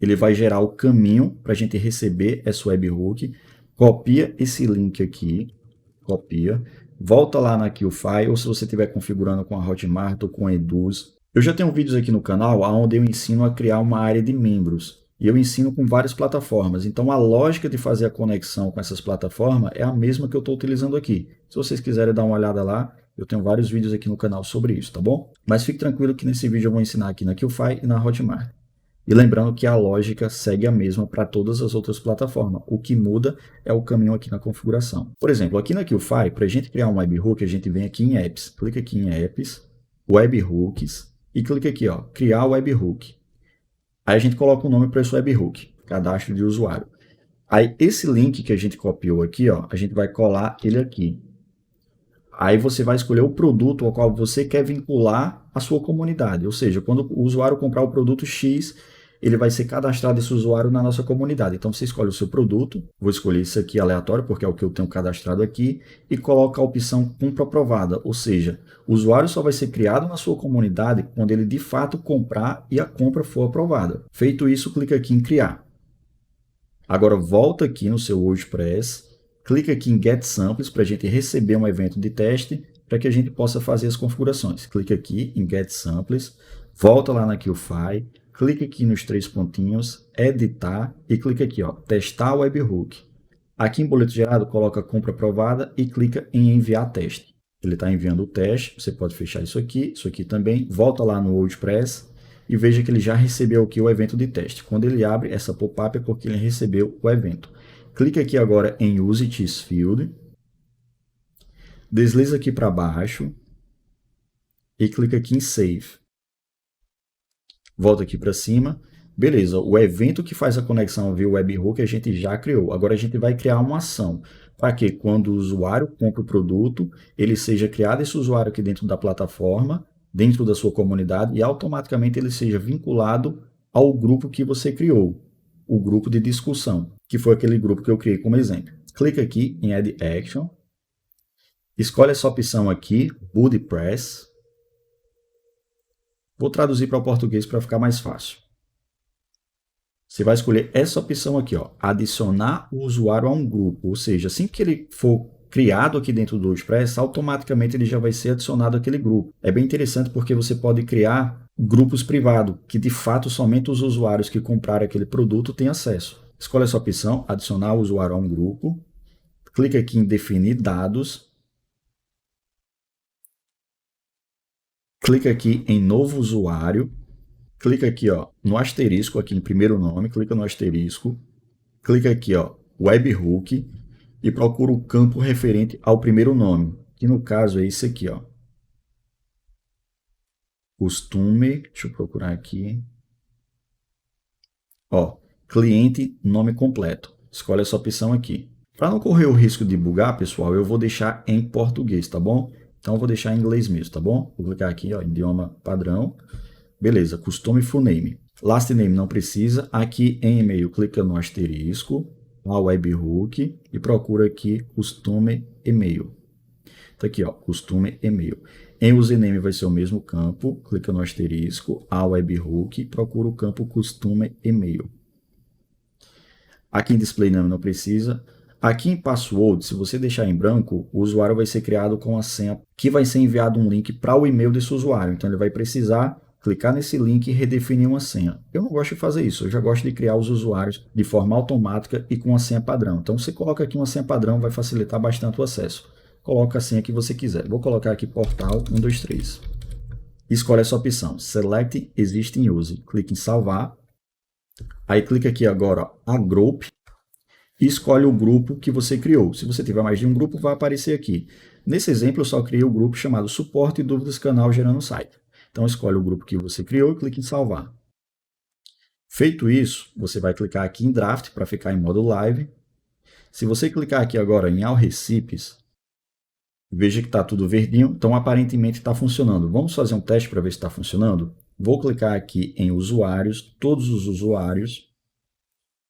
Ele vai gerar o caminho para a gente receber essa webhook. Copia esse link aqui, copia. Volta lá na QFI, ou se você estiver configurando com a Hotmart ou com a Eduz. Eu já tenho vídeos aqui no canal onde eu ensino a criar uma área de membros. E eu ensino com várias plataformas. Então a lógica de fazer a conexão com essas plataformas é a mesma que eu estou utilizando aqui. Se vocês quiserem dar uma olhada lá, eu tenho vários vídeos aqui no canal sobre isso, tá bom? Mas fique tranquilo que nesse vídeo eu vou ensinar aqui na QFI e na Hotmart. E lembrando que a lógica segue a mesma para todas as outras plataformas. O que muda é o caminho aqui na configuração. Por exemplo, aqui na QFI, para a gente criar um webhook, a gente vem aqui em Apps. Clica aqui em Apps, Webhooks, e clica aqui, ó, Criar webhook. Aí a gente coloca o nome para esse webhook, cadastro de usuário. Aí esse link que a gente copiou aqui, ó, a gente vai colar ele aqui. Aí você vai escolher o produto ao qual você quer vincular a sua comunidade. Ou seja, quando o usuário comprar o produto X, ele vai ser cadastrado esse usuário na nossa comunidade. Então você escolhe o seu produto, vou escolher isso aqui aleatório, porque é o que eu tenho cadastrado aqui, e coloca a opção compra aprovada. Ou seja, o usuário só vai ser criado na sua comunidade quando ele de fato comprar e a compra for aprovada. Feito isso, clica aqui em criar. Agora volta aqui no seu WordPress, clica aqui em Get Samples para a gente receber um evento de teste para que a gente possa fazer as configurações. Clica aqui em Get Samples, volta lá na QFI, clica aqui nos três pontinhos, editar e clica aqui, ó, testar o webhook. Aqui em boleto gerado, coloca compra aprovada e clica em enviar teste. Ele está enviando o teste, você pode fechar isso aqui também, volta lá no WordPress e veja que ele já recebeu aqui o evento de teste. Quando ele abre essa pop-up é porque ele recebeu o evento. Clica aqui agora em Use This Field, desliza aqui para baixo e clica aqui em Save. Volta aqui para cima. Beleza, o evento que faz a conexão via webhook a gente já criou. Agora a gente vai criar uma ação para que quando o usuário compra o produto, ele seja criado esse usuário aqui dentro da plataforma, dentro da sua comunidade e automaticamente ele seja vinculado ao grupo que você criou, o grupo de discussão, que foi aquele grupo que eu criei como exemplo. Clica aqui em Add Action, escolhe essa opção aqui, WordPress. Vou traduzir para o português para ficar mais fácil. Você vai escolher essa opção aqui, ó, adicionar o usuário a um grupo, ou seja, assim que ele for criado aqui dentro do WordPress, automaticamente ele já vai ser adicionado àquele grupo. É bem interessante porque você pode criar grupos privados, que de fato somente os usuários que compraram aquele produto têm acesso. Escolhe essa opção, adicionar o usuário a um grupo, clica aqui em definir dados, clica aqui em novo usuário, clica aqui, ó, no asterisco, aqui em primeiro nome, clica no asterisco, clica aqui, ó, webhook e procura o campo referente ao primeiro nome, que no caso é esse aqui, ó. Costume, deixa eu procurar aqui. Ó, cliente, nome completo. Escolhe essa opção aqui. Para não correr o risco de bugar, pessoal, eu vou deixar em português, tá bom? Então eu vou deixar em inglês mesmo, tá bom? Vou clicar aqui, ó, idioma padrão. Beleza, Custom Full Name. Last Name não precisa. Aqui em e-mail, clica no asterisco, a webhook e procura aqui Custom Email. Tá aqui, ó, Custom Email. Em username vai ser o mesmo campo, clica no asterisco, a webhook e procura o campo Custom Email. Aqui em Display Name não precisa. Aqui em Password, se você deixar em branco, o usuário vai ser criado com a senha que vai ser enviado um link para o e-mail desse usuário. Então ele vai precisar clicar nesse link e redefinir uma senha. Eu não gosto de fazer isso, eu já gosto de criar os usuários de forma automática e com a senha padrão. Então você coloca aqui uma senha padrão, vai facilitar bastante o acesso. Coloca a senha que você quiser. Vou colocar aqui portal 123. Escolhe essa opção, Select Existing Use. Clique em salvar. Aí clica aqui agora, ó, a Group, e escolhe o grupo que você criou. Se você tiver mais de um grupo, vai aparecer aqui. Nesse exemplo, eu só criei o grupo chamado Suporte e Dúvidas Canal Gerando Site. Então, escolhe o grupo que você criou e clique em salvar. Feito isso, você vai clicar aqui em Draft para ficar em modo live. Se você clicar aqui agora em All Recipes, veja que está tudo verdinho, então aparentemente está funcionando. Vamos fazer um teste para ver se está funcionando? Vou clicar aqui em usuários, todos os usuários.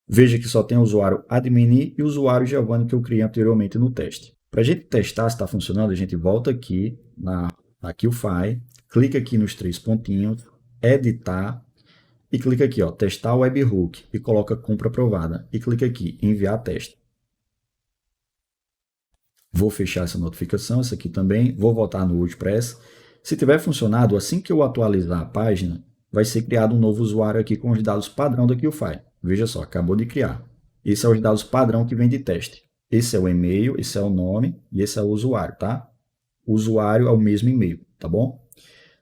Veja que só tem o usuário admin e o usuário Giovanni que eu criei anteriormente no teste. Para a gente testar se está funcionando, a gente volta aqui na QFi, clica aqui nos três pontinhos, editar e clica aqui, ó, testar webhook e coloca compra aprovada e clica aqui, enviar teste. Vou fechar essa notificação, essa aqui também, vou voltar no WordPress. Se tiver funcionado, assim que eu atualizar a página, vai ser criado um novo usuário aqui com os dados padrão da QFi. Veja só, acabou de criar. Esse é os dados padrão que vem de teste. Esse é o e-mail, esse é o nome e esse é o usuário, tá? O usuário é o mesmo e-mail, tá bom?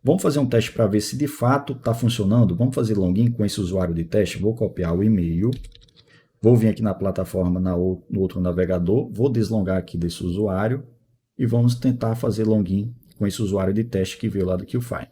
Vamos fazer um teste para ver se de fato está funcionando. Vamos fazer login com esse usuário de teste. Vou copiar o e-mail. Vou vir aqui na plataforma, no outro navegador. Vou deslongar aqui desse usuário. E vamos tentar fazer login com esse usuário de teste que veio lá do QFi.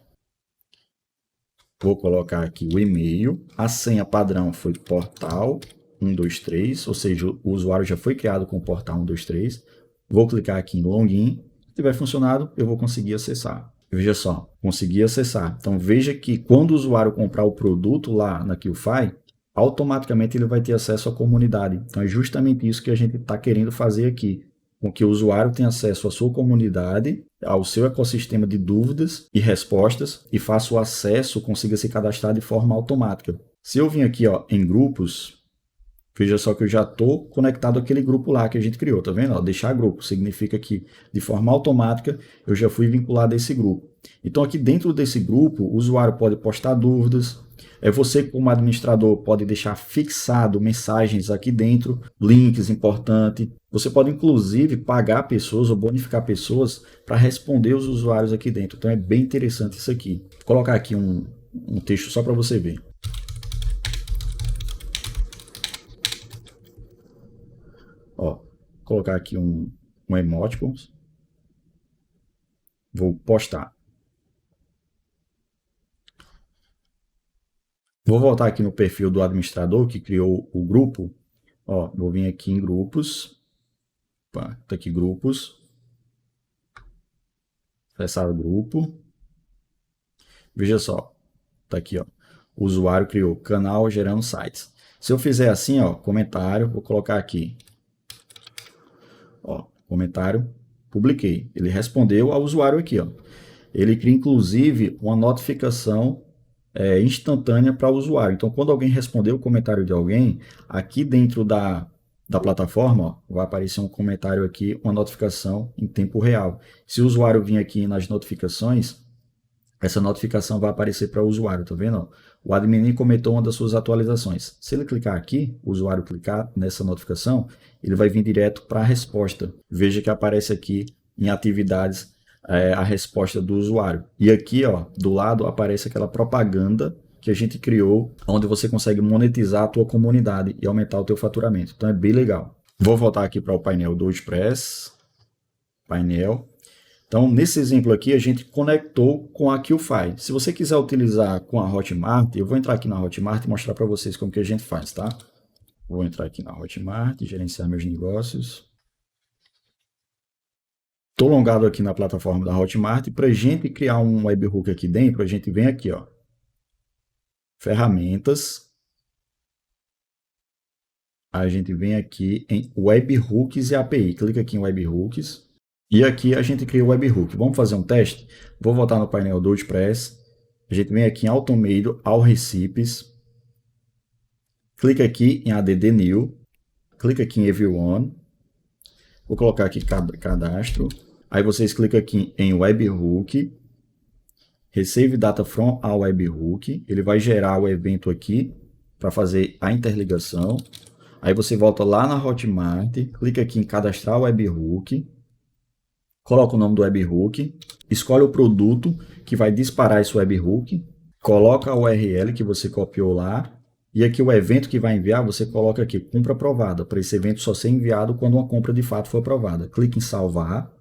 Vou colocar aqui o e-mail. A senha padrão foi portal 123, ou seja, o usuário já foi criado com o portal 123. Vou clicar aqui em login. Se tiver funcionado, eu vou conseguir acessar. Veja só, consegui acessar. Então veja que quando o usuário comprar o produto lá na QFi, automaticamente ele vai ter acesso à comunidade. Então é justamente isso que a gente está querendo fazer aqui, com que o usuário tenha acesso à sua comunidade, ao seu ecossistema de dúvidas e respostas e faça o acesso, consiga se cadastrar de forma automática. Se eu vim aqui, ó, em grupos, veja só que eu já estou conectado àquele grupo lá que a gente criou, tá vendo? Ó, deixar grupo significa que de forma automática eu já fui vinculado a esse grupo. Então aqui dentro desse grupo o usuário pode postar dúvidas, você como administrador pode deixar fixado mensagens aqui dentro, links importantes. Você pode inclusive pagar pessoas ou bonificar pessoas para responder os usuários aqui dentro. Então é bem interessante isso aqui. Vou colocar aqui um texto só para você ver. Ó, colocar aqui um emoticons. Vou postar. Vou voltar aqui no perfil do administrador que criou o grupo. Ó, vou vir aqui em grupos. Tá aqui grupos. Acessar o grupo. Veja só. Tá aqui, ó. O usuário criou canal gerando sites. Se eu fizer assim, ó, comentário, vou colocar aqui. Ó, comentário, publiquei. Ele respondeu ao usuário aqui, ó. Ele cria inclusive uma notificação instantânea para o usuário. Então, quando alguém responder o comentário de alguém, aqui dentro da plataforma, ó, vai aparecer um comentário aqui, uma notificação em tempo real. Se o usuário vir aqui nas notificações, essa notificação vai aparecer para o usuário, tá vendo? Ó? O admin comentou uma das suas atualizações. Se ele clicar aqui, o usuário clicar nessa notificação, ele vai vir direto para a resposta. Veja que aparece aqui em atividades a resposta do usuário. E aqui, ó, do lado aparece aquela propaganda que a gente criou, onde você consegue monetizar a tua comunidade e aumentar o teu faturamento. Então é bem legal. Vou voltar aqui para o painel do WordPress. Painel. Então, nesse exemplo aqui, a gente conectou com a QFi. Se você quiser utilizar com a Hotmart, eu vou entrar aqui na Hotmart e mostrar para vocês como que a gente faz, tá? Vou entrar aqui na Hotmart, gerenciar meus negócios. Estou logado aqui na plataforma da Hotmart. Para a gente criar um webhook aqui dentro, a gente vem aqui, ó, ferramentas. A gente vem aqui em webhooks e API. Clica aqui em webhooks. E aqui a gente cria o webhook. Vamos fazer um teste? Vou voltar no painel do WordPress. A gente vem aqui em Automate, All Recipes. Clica aqui em Add New. clica aqui em Everyone, vou colocar aqui cadastro, aí vocês clicam aqui em Webhook, Receive Data from a Webhook, ele vai gerar o evento aqui para fazer a interligação. Aí você volta lá na Hotmart, clica aqui em cadastrar o Webhook, coloca o nome do webhook, escolhe o produto que vai disparar esse webhook, coloca a URL que você copiou lá, e aqui o evento que vai enviar, você coloca aqui, compra aprovada, para esse evento só ser enviado quando uma compra de fato for aprovada. Clique em salvar,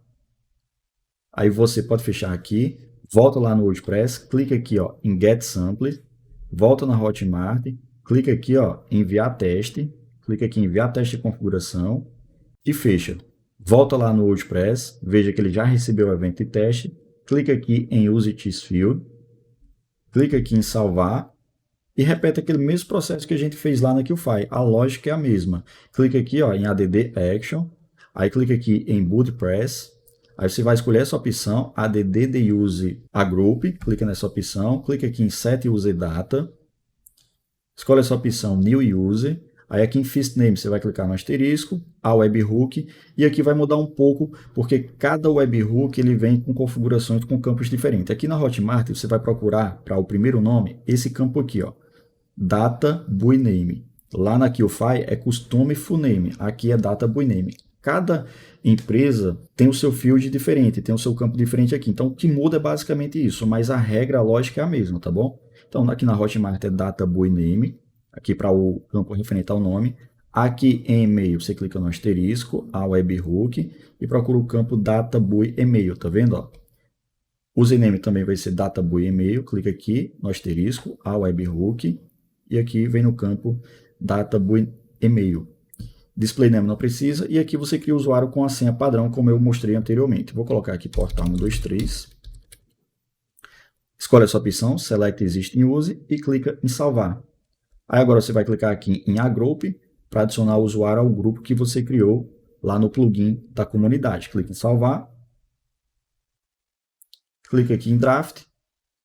aí você pode fechar aqui, volta lá no WordPress, clica aqui ó, em Get Sample, volta na Hotmart, clica aqui ó, em enviar teste, clica aqui em enviar teste de configuração e fecha. Volta lá no WordPress, veja que ele já recebeu o evento de teste, clica aqui em Use This Field, clica aqui em salvar e repete aquele mesmo processo que a gente fez lá na QFi. A lógica é a mesma. Clica aqui ó, em Add Action, aí clica aqui em BootPress, aí você vai escolher essa opção, Add the Use a Group, clica nessa opção, clica aqui em Set User Data, escolhe essa opção New User, aí aqui em First Name você vai clicar no asterisco, a webhook, e aqui vai mudar um pouco, porque cada webhook ele vem com configurações com campos diferentes. Aqui na Hotmart você vai procurar para o primeiro nome esse campo aqui, ó, Data Buy Name. Lá na QFi é Custom Full Name, aqui é Data Buy Name. Cada empresa tem o seu field diferente, tem o seu campo diferente aqui. Então o que muda é basicamente isso, mas a regra, a lógica é a mesma, tá bom? Então aqui na Hotmart é Data Buy Name, aqui para o campo referente ao nome. Aqui em e-mail você clica no asterisco, a webhook e procura o campo Data Buy E-mail, tá vendo? Ó? O username também vai ser Data Buy E-mail, clica aqui no asterisco, a webhook e aqui vem no campo Data Buy E-mail. Display Name não precisa, e aqui você cria o usuário com a senha padrão, como eu mostrei anteriormente. Vou colocar aqui portal 123. Escolhe essa opção, Select Existing Use, e clica em salvar. Aí agora você vai clicar aqui em Agroup, para adicionar o usuário ao grupo que você criou lá no plugin da comunidade. Clica em salvar. Clica aqui em Draft.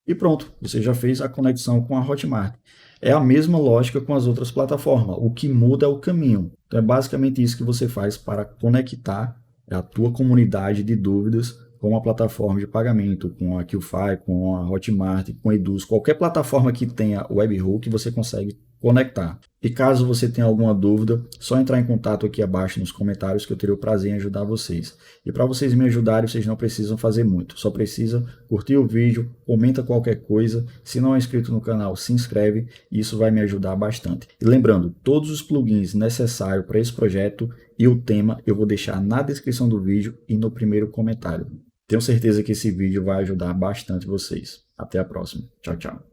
E pronto, você já fez a conexão com a Hotmart. É a mesma lógica com as outras plataformas, o que muda é o caminho. Então é basicamente isso que você faz para conectar a tua comunidade de dúvidas com a plataforma de pagamento, com a QFi, com a Hotmart, com a Eduz, qualquer plataforma que tenha webhook você consegue conectar. E caso você tenha alguma dúvida, só entrar em contato aqui abaixo nos comentários que eu terei o prazer em ajudar vocês. E para vocês me ajudarem, vocês não precisam fazer muito, só precisa curtir o vídeo, comenta qualquer coisa, se não é inscrito no canal, se inscreve, e isso vai me ajudar bastante. E lembrando, todos os plugins necessários para esse projeto e o tema eu vou deixar na descrição do vídeo e no primeiro comentário. Tenho certeza que esse vídeo vai ajudar bastante vocês. Até a próxima. Tchau, tchau.